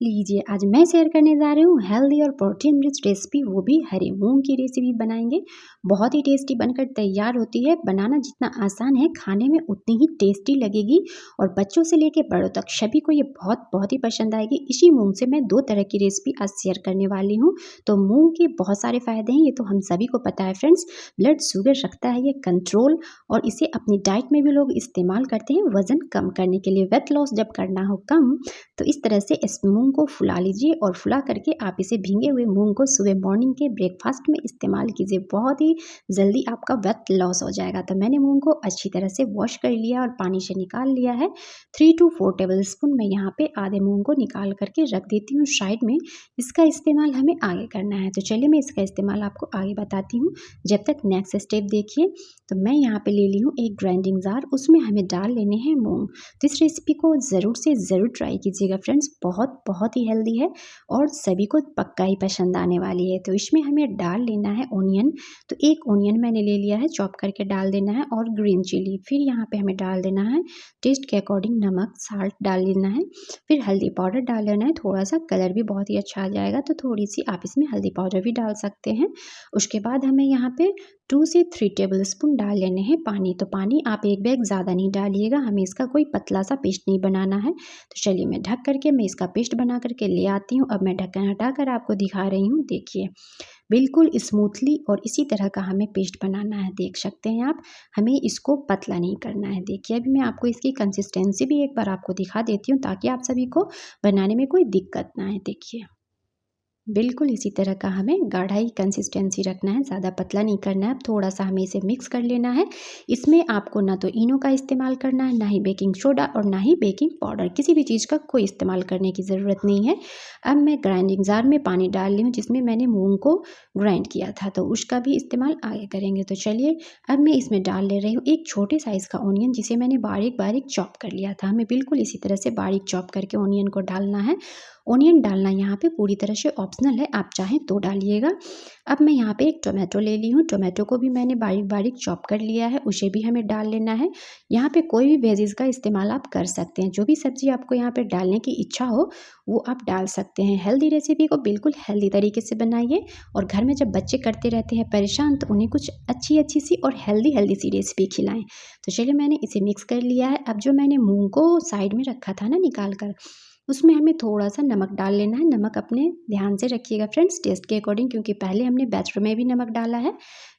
लीजिए, आज मैं शेयर करने जा रही हूँ हेल्दी और प्रोटीन रिच रेसिपी, वो भी हरे मूंग की रेसिपी बनाएंगे। बहुत ही टेस्टी बनकर तैयार होती है। बनाना जितना आसान है, खाने में उतनी ही टेस्टी लगेगी और बच्चों से लेके बड़ों तक सभी को ये बहुत बहुत ही पसंद आएगी। इसी मूंग से मैं दो तरह की रेसिपी आज शेयर करने वाली हूँ। तो मूंग के बहुत सारे फायदे हैं, ये तो हम सभी को पता है फ्रेंड्स। ब्लड शुगर रखता है ये कंट्रोल, और इसे अपनी डाइट में भी लोग इस्तेमाल करते हैं वजन कम करने के लिए। वेट लॉस जब करना हो कम, तो इस तरह से इस मूंग को फुला लीजिए और फुला करके आप इसे भींगे हुए मूंग को सुबह मॉर्निंग के ब्रेकफास्ट में इस्तेमाल कीजिए। बहुत ही जल्दी आपका वेट लॉस हो जाएगा। तो मैंने मूंग को अच्छी तरह से वॉश कर लिया और पानी से निकाल लिया है। 3 to 4 टेबल स्पून मैं यहाँ पे आधे मूंग को निकाल करके रख देती हूँ साइड में। इसका इस्तेमाल हमें आगे करना है, तो चलिए मैं इसका इस्तेमाल आपको आगे बताती हूँ। जब तक नेक्स्ट स्टेप देखिए, तो मैं यहाँ पे ले ली हूँ एक ग्राइंडिंग जार, उसमें हमें डाल लेने हैं मूंग। तो इस रेसिपी को ज़रूर से ज़रूर ट्राई कीजिएगा फ्रेंड्स, बहुत बहुत ही हेल्दी है और सभी को पक्का ही पसंद आने वाली है। तो इसमें हमें डाल लेना है ओनियन। तो एक ओनियन मैंने ले लिया है, चॉप करके डाल देना है, और ग्रीन चिली। फिर यहाँ पे हमें डाल देना है टेस्ट के अकॉर्डिंग नमक, साल्ट डाल लेना है। फिर हल्दी पाउडर डाल लेना है, थोड़ा सा कलर भी बहुत ही अच्छा आ जाएगा, तो थोड़ी सी आप इसमें हल्दी पाउडर भी डाल सकते हैं। उसके बाद हमें यहाँ पे 2 से 3 टेबल स्पून डाल लेने हैं पानी। तो पानी आप एक बैग ज़्यादा नहीं डालिएगा, हमें इसका कोई पतला सा पेस्ट नहीं बनाना है। तो चलिए मैं ढक करके मैं इसका पेस्ट बना करके ले आती हूँ। अब मैं ढक्कन हटा कर आपको दिखा रही हूँ। देखिए, बिल्कुल स्मूथली और इसी तरह का हमें पेस्ट बनाना है। देख सकते हैं आप, हमें इसको पतला नहीं करना है। देखिए, अभी मैं आपको इसकी कंसिस्टेंसी भी एक बार आपको दिखा देती हूँ, ताकि आप सभी को बनाने में कोई दिक्कत ना आए। देखिए, बिल्कुल इसी तरह का हमें गाढ़ा ही कंसिस्टेंसी रखना है, ज़्यादा पतला नहीं करना है। अब थोड़ा सा हमें इसे मिक्स कर लेना है। इसमें आपको ना तो इनो का इस्तेमाल करना है, ना ही बेकिंग सोडा और ना ही बेकिंग पाउडर, किसी भी चीज़ का कोई इस्तेमाल करने की ज़रूरत नहीं है। अब मैं ग्राइंडिंग जार में पानी डाल ली हूँ, जिसमें मैंने मूंग को ग्राइंड किया था, तो उसका भी इस्तेमाल आगे करेंगे। तो चलिए, अब मैं इसमें डाल ले रही हूँ एक छोटे साइज़ का ऑनियन, जिसे मैंने बारीक बारीक चॉप कर लिया था। हमें बिल्कुल इसी तरह से बारीक चॉप करके ऑनियन को डालना है। ऑनियन डालना यहाँ पे पूरी तरह से ऑप्शनल है, आप चाहें तो डालिएगा। अब मैं यहाँ पे एक टोमेटो ले ली हूँ, टोमेटो को भी मैंने बारीक बारीक चॉप कर लिया है, उसे भी हमें डाल लेना है। यहाँ पे कोई भी वेजीज का इस्तेमाल आप कर सकते हैं, जो भी सब्जी आपको यहाँ पे डालने की इच्छा हो वो आप डाल सकते हैं। हेल्दी रेसिपी को बिल्कुल हेल्दी तरीके से बनाइए, और घर में जब बच्चे करते रहते हैं परेशान, तो उन्हें कुछ अच्छी अच्छी सी और हेल्दी हेल्दी सी रेसिपी खिलाएं। तो चलिए, मैंने इसे मिक्स कर लिया है। अब जो मैंने मूंग को साइड में रखा था ना निकाल कर, उसमें हमें थोड़ा सा नमक डाल लेना है। नमक अपने ध्यान से रखिएगा फ्रेंड्स, टेस्ट के अकॉर्डिंग, क्योंकि पहले हमने बैटर में भी नमक डाला है।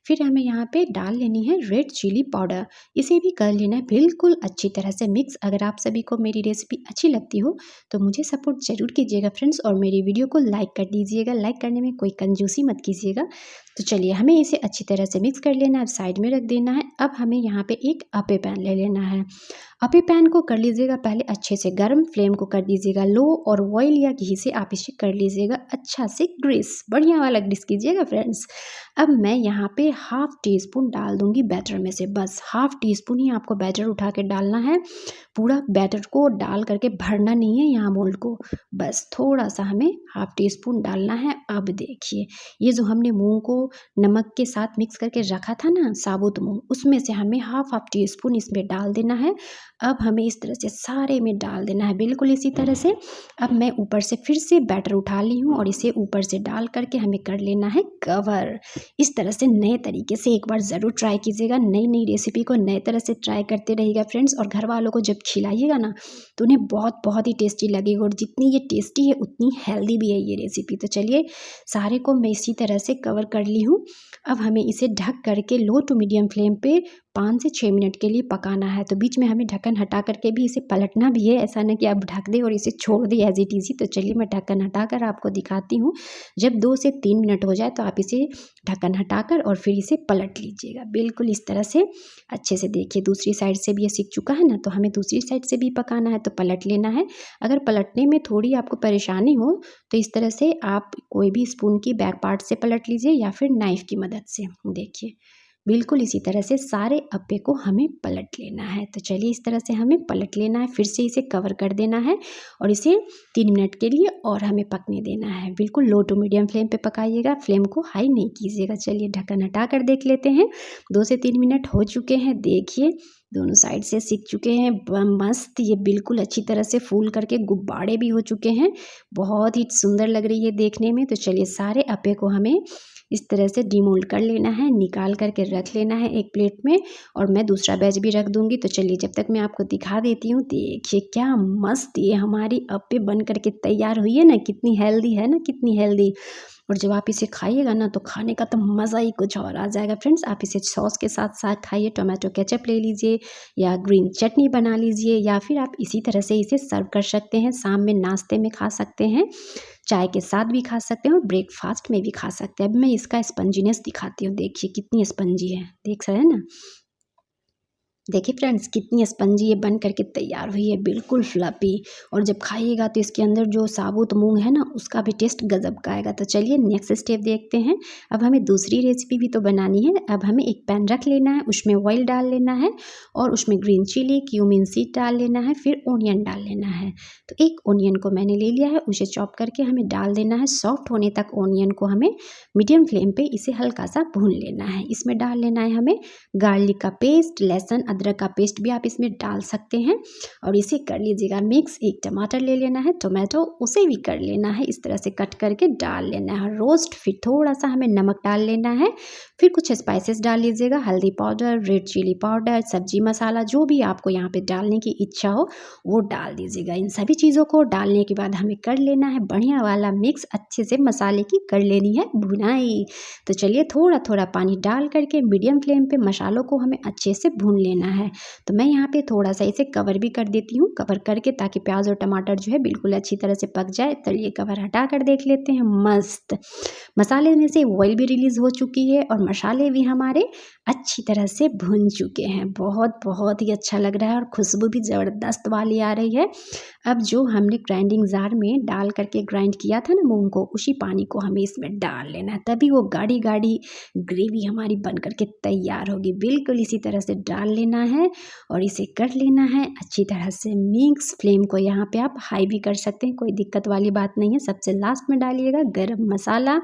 फिर हमें यहाँ पे डाल लेनी है रेड चिली पाउडर, इसे भी कर लेना है बिल्कुल अच्छी तरह से मिक्स। अगर आप सभी को मेरी रेसिपी अच्छी लगती हो तो मुझे सपोर्ट जरूर कीजिएगा फ्रेंड्स, और मेरी वीडियो को लाइक कर दीजिएगा। लाइक करने में कोई कंजूसी मत कीजिएगा। तो चलिए, हमें इसे अच्छी तरह से मिक्स कर लेना है, साइड में रख देना है। अब हमें यहाँ पे एक अपे पैन ले लेना है। अपे पैन को कर लीजिएगा पहले अच्छे से गर्म, फ्लेम को कर दीजिएगा लो, और ऑयल या घी से आप इसे कर लीजिएगा अच्छा से ग्रीस, बढ़िया वाला ग्रीस कीजिएगा फ्रेंड्स। अब मैं यहाँ पे हाफ टी स्पून डाल दूंगी बैटर में से, बस हाफ टी स्पून ही आपको बैटर उठा के डालना है। पूरा बैटर को डाल करके भरना नहीं है यहाँ मोल्ड को, बस थोड़ा सा हमें हाफ टी स्पून डालना है। अब देखिए, ये जो हमने मूंग को नमक के साथ मिक्स करके रखा था ना, साबुत मूंग, उसमें से हमें हाफ हाफ टी स्पून इसमें डाल देना है। अब हमें इस तरह से सारे में डाल देना है, बिल्कुल इसी तरह से। अब मैं ऊपर से फिर से बैटर उठा ली हूँ, और इसे ऊपर से डाल करके हमें कर लेना है कवर। इस तरह से नए तरीके से एक बार ज़रूर ट्राई कीजिएगा। नई नई रेसिपी को नए तरह से ट्राई करते रहिएगा फ्रेंड्स, और घर वालों को जब खिलाइएगा ना, तो उन्हें बहुत बहुत ही टेस्टी लगेगा, और जितनी ये टेस्टी है उतनी हेल्दी भी है ये रेसिपी। तो चलिए, सारे को मैं इसी तरह से कवर कर ली हूँ। अब हमें इसे ढक करके लो टू मीडियम फ्लेम पे 5 से 6 मिनट के लिए पकाना है। तो बीच में हमें ढक्कन हटा करके भी इसे पलटना भी है, ऐसा ना कि आप ढक दें और इसे छोड़ दें एज इट इज़। तो चलिए, मैं ढक्कन हटा कर आपको दिखाती हूँ। जब 2 से 3 मिनट हो जाए तो आप इसे ढक्कन हटाकर और फिर इसे पलट लीजिएगा, बिल्कुल इस तरह से अच्छे से। देखिए, दूसरी साइड से भी ये सीख चुका है ना, तो हमें दूसरी साइड से भी पकाना है, तो पलट लेना है। अगर पलटने में थोड़ी आपको परेशानी हो तो इस तरह से आप कोई भी स्पून की बैक पार्ट से पलट लीजिए, या फिर नाइफ़ की मदद से। देखिए, बिल्कुल इसी तरह से सारे अप्पे को हमें पलट लेना है। तो चलिए इस तरह से हमें पलट लेना है, फिर से इसे कवर कर देना है और इसे 3 मिनट के लिए और हमें पकने देना है। बिल्कुल लो टू मीडियम फ्लेम पे पकाइएगा, फ्लेम को हाई नहीं कीजिएगा। चलिए ढक्कन हटा कर देख लेते हैं। 2 से 3 मिनट हो चुके हैं, देखिए दोनों साइड से सिक चुके हैं। मस्त ये बिल्कुल अच्छी तरह से फूल करके गुब्बारे भी हो चुके हैं। बहुत ही सुंदर लग रही है देखने में। तो चलिए सारे अप्पे को हमें इस तरह से डिमोल्ड कर लेना है, निकाल करके रख लेना है एक प्लेट में और मैं दूसरा बैच भी रख दूंगी। तो चलिए जब तक मैं आपको दिखा देती हूँ। देखिए क्या मस्त ये हमारी अप्पे बन करके तैयार हुई है ना, कितनी हेल्दी है ना, कितनी हेल्दी। और जब आप इसे खाइएगा ना तो खाने का तो मज़ा ही कुछ और आ जाएगा फ्रेंड्स। आप इसे सॉस के साथ साथ खाइए, टोमेटो केचप ले लीजिए या ग्रीन चटनी बना लीजिए, या फिर आप इसी तरह से इसे सर्व कर सकते हैं। शाम में नाश्ते में खा सकते हैं, चाय के साथ भी खा सकते हैं और ब्रेकफास्ट में भी खा सकते हैं। अब मैं इसका स्पंजीनेस दिखाती हूँ, देखिए कितनी स्पंजी है, देख रहे हैं ना। देखिए फ्रेंड्स कितनी स्पंजी ये बन करके तैयार हुई है, बिल्कुल फ्लफी। और जब खाइएगा तो इसके अंदर जो साबुत मूंग है ना उसका भी टेस्ट गजब का आएगा। तो चलिए नेक्स्ट स्टेप देखते हैं। अब हमें दूसरी रेसिपी भी तो बनानी है। अब हमें एक पैन रख लेना है, उसमें ऑयल डाल लेना है और उसमें ग्रीन चिली, क्यूमिन सीड डाल लेना है, फिर ओनियन डाल लेना है। तो एक ओनियन को मैंने ले लिया है, उसे चॉप करके हमें डाल देना है। सॉफ्ट होने तक ओनियन को हमें मीडियम फ्लेम पे इसे हल्का सा भून लेना है। इसमें डाल लेना है हमें गार्लिक का पेस्ट, लहसुन अदरक का पेस्ट भी आप इसमें डाल सकते हैं और इसे कर लीजिएगा मिक्स। एक टमाटर ले लेना है, टोमेटो उसे भी कर लेना है, इस तरह से कट करके डाल लेना है रोस्ट। फिर थोड़ा सा हमें नमक डाल लेना है, फिर कुछ स्पाइसेस डाल लीजिएगा, हल्दी पाउडर, रेड चिली पाउडर, सब्जी मसाला, जो भी आपको यहाँ पे डालने की इच्छा हो वो डाल दीजिएगा। इन सभी चीज़ों को डालने के बाद हमें कर लेना है बढ़िया वाला मिक्स, अच्छे से मसाले की कर लेनी है भुनाई। तो चलिए थोड़ा थोड़ा पानी डाल करके मीडियम फ्लेम पे मसालों को हमें अच्छे से भून लेना है। तो मैं यहाँ पे थोड़ा सा इसे कवर भी कर देती हूँ, कवर करके, ताकि प्याज और टमाटर जो है बिल्कुल अच्छी तरह से पक जाए। तो ये कवर हटा कर देख लेते हैं। मस्त मसाले में से ऑयल भी रिलीज हो चुकी है और मसाले भी हमारे अच्छी तरह से भुन चुके हैं। बहुत बहुत ही अच्छा लग रहा है और खुशबू भी ज़बरदस्त वाली आ रही है। अब जो हमने ग्राइंडिंग जार में डाल करके ग्राइंड किया था ना मूंग को, उसी पानी को हमें इसमें डाल लेना है, तभी वो गाढ़ी गाढ़ी ग्रेवी हमारी बन करके तैयार होगी। बिल्कुल इसी तरह से डाल लेना है और इसे कर लेना है अच्छी तरह से मिक्स। फ्लेम को यहाँ पे आप हाई भी कर सकते हैं, कोई दिक्कत वाली बात नहीं है। सबसे लास्ट में डालिएगा गरम मसाला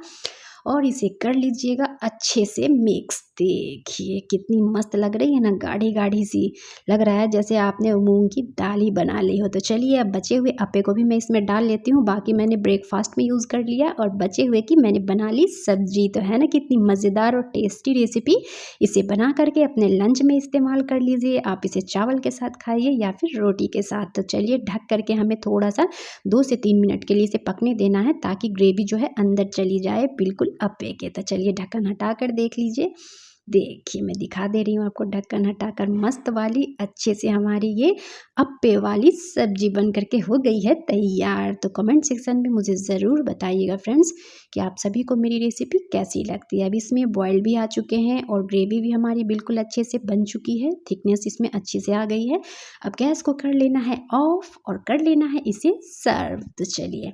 और इसे कर लीजिएगा अच्छे से मिक्स। देखिए कितनी मस्त लग रही है ना, गाढ़ी गाढ़ी सी लग रहा है जैसे आपने मूंग की दाल ही बना ली हो। तो चलिए अब बचे हुए अप्पे को भी मैं इसमें डाल लेती हूँ। बाकी मैंने ब्रेकफास्ट में यूज़ कर लिया और बचे हुए की मैंने बना ली सब्जी। तो है ना कितनी मज़ेदार और टेस्टी रेसिपी। इसे बना करके अपने लंच में इस्तेमाल कर लीजिए। आप इसे चावल के साथ खाइए या फिर रोटी के साथ। तो चलिए ढक करके हमें थोड़ा सा 2 से 3 मिनट के लिए इसे पकने देना है, ताकि ग्रेवी जो है अंदर चली जाए बिल्कुल अप्पे के। तो चलिए ढक्कन हटा कर देख लीजिए। देखिए मैं दिखा दे रही हूँ आपको ढक्कन हटाकर, मस्त वाली अच्छे से हमारी ये अप्पे वाली सब्जी बन करके हो गई है तैयार। तो कमेंट सेक्शन में मुझे ज़रूर बताइएगा फ्रेंड्स कि आप सभी को मेरी रेसिपी कैसी लगती है। अब इसमें बॉयल भी आ चुके हैं और ग्रेवी भी हमारी बिल्कुल अच्छे से बन चुकी है, थिकनेस इसमें अच्छे से आ गई है। अब गैस को कर लेना है ऑफ और कर लेना है इसे सर्व। तो चलिए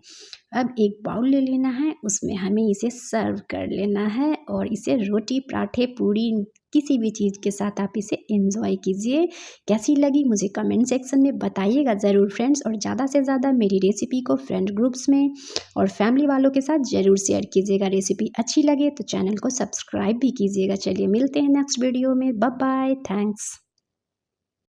अब एक बाउल ले लेना है, उसमें हमें इसे सर्व कर लेना है और इसे रोटी, पराठे, पूड़ी, किसी भी चीज़ के साथ आप इसे एंजॉय कीजिए। कैसी लगी मुझे कमेंट सेक्शन में बताइएगा ज़रूर फ्रेंड्स। और ज़्यादा से ज़्यादा मेरी रेसिपी को फ्रेंड ग्रुप्स में और फैमिली वालों के साथ ज़रूर शेयर कीजिएगा। रेसिपी अच्छी लगे तो चैनल को सब्सक्राइब भी कीजिएगा। चलिए मिलते हैं नेक्स्ट वीडियो में, बाय बाय, थैंक्स।